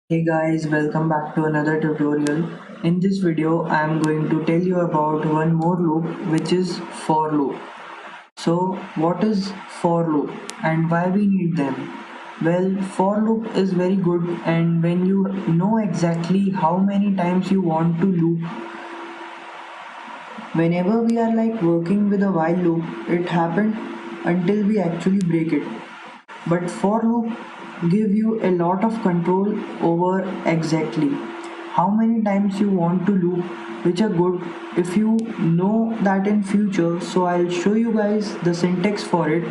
Hey guys, welcome back to another tutorial. In this video, I am going to tell you about one more loop, which is for loop. So what is for loop and why we need them? Well, for loop is very good, and when you know exactly how many times you want to loop, whenever we are like working with a while loop, it happened until we actually break it. But for loop give you a lot of control over exactly how many times you want to loop, which are good if you know that in future. So I'll show you guys the syntax for it,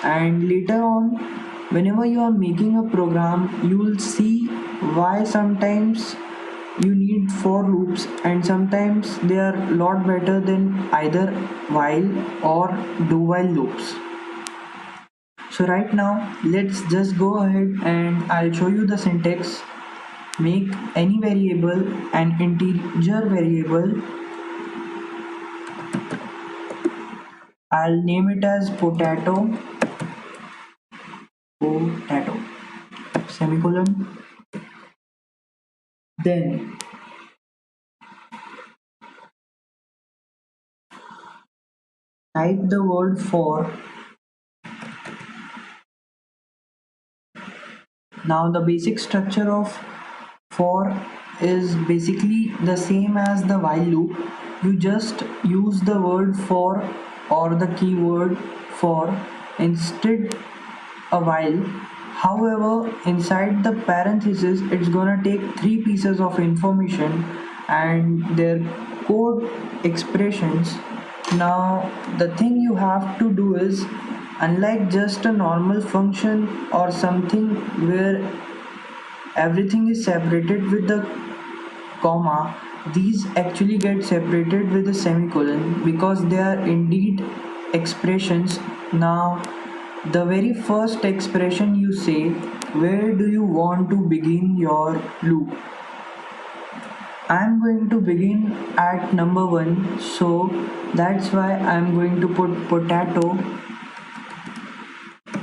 and later on whenever you are making a program you will see why sometimes you need for loops and sometimes they are a lot better than either while or do while loops. So right now, let's just go ahead and I'll show you the syntax. Make any variable an integer variable. I'll name it as potato, semicolon. Then type the word for. Now the basic structure of for is basically the same as the while loop. You just use the word for or the keyword for instead a while. However, inside the parenthesis, it's gonna take three pieces of information and their code expressions. Now, the thing you have to do is, unlike just a normal function or something where everything is separated with the comma, these actually get separated with a semicolon because they are indeed expressions. Now, the very first expression you say, where do you want to begin your loop? I'm going to begin at number 1, so that's why I'm going to put potato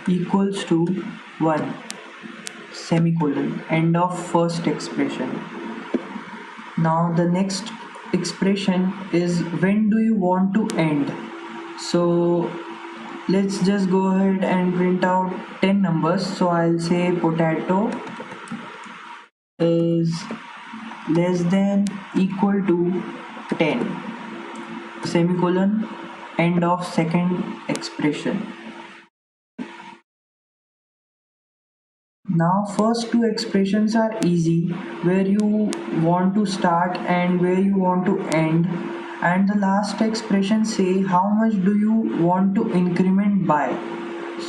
equals to 1 semicolon, end of first expression. Now the next expression is when do you want to end? So let's just go ahead and print out 10 numbers. So I'll say potato is less than equal to 10 semicolon, end of second expression. Now first two expressions are easy, where you want to start and where you want to end, and the last expression say how much do you want to increment by.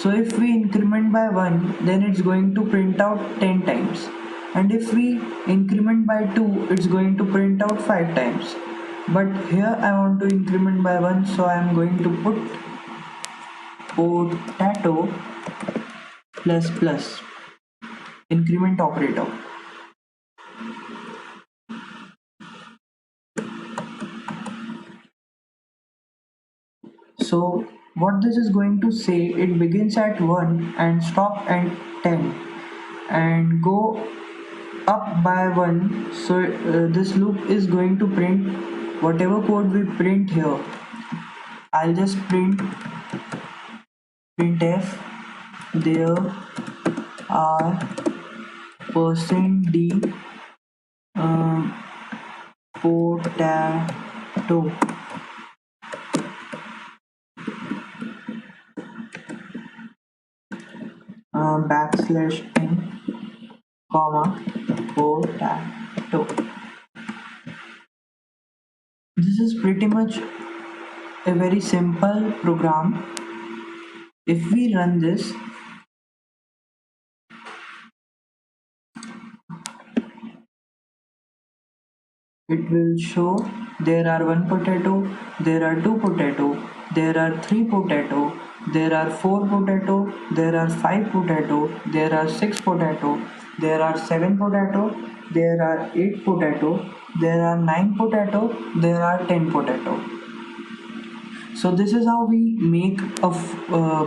So if we increment by 1, then it's going to print out 10 times, and if we increment by 2, it's going to print out 5 times. But here I want to increment by 1, so I am going to put potato plus plus increment operator. So what this is going to say, it begins at 1 and stop at 10 and go up by 1. So this loop is going to print whatever code we print here. I'll just printf there are %d potato \n comma potato. This is pretty much a very simple program. If we run this, it will show there are 1 potato, there are 2 potato, there are 3 potato, there are 4 potato, there are 5 potato, there are 6 potato, there are 7 potato, there are 8 potato, there are 9 potato, there are 10 potato. So this is how we make a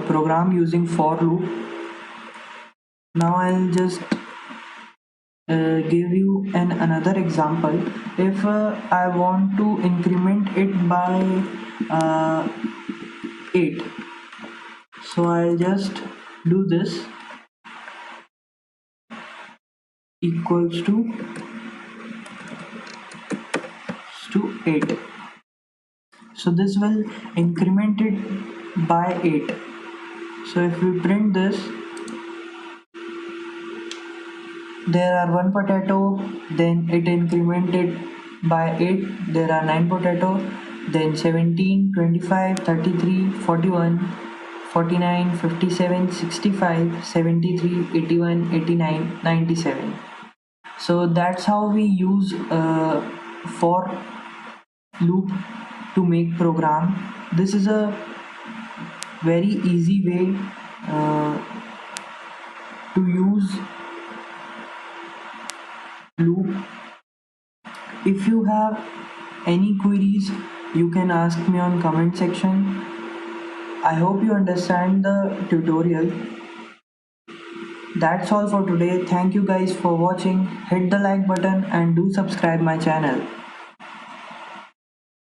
program using for loop. Now I'll just give you another example. If I want to increment it by 8, so I'll just do this equals to 8. So this will increment it by 8. So if we print this, there are 1 potato, then it incremented by 8, there are 9 potato, then 17, 25, 33, 41, 49, 57, 65, 73, 81, 89, 97. So that's how we use for loop to make program. This is a very easy way to use loop. If you have any queries, you can ask me on comment section. I hope you understand the tutorial. That's all for today. Thank you guys for watching. Hit the like button and do subscribe my channel.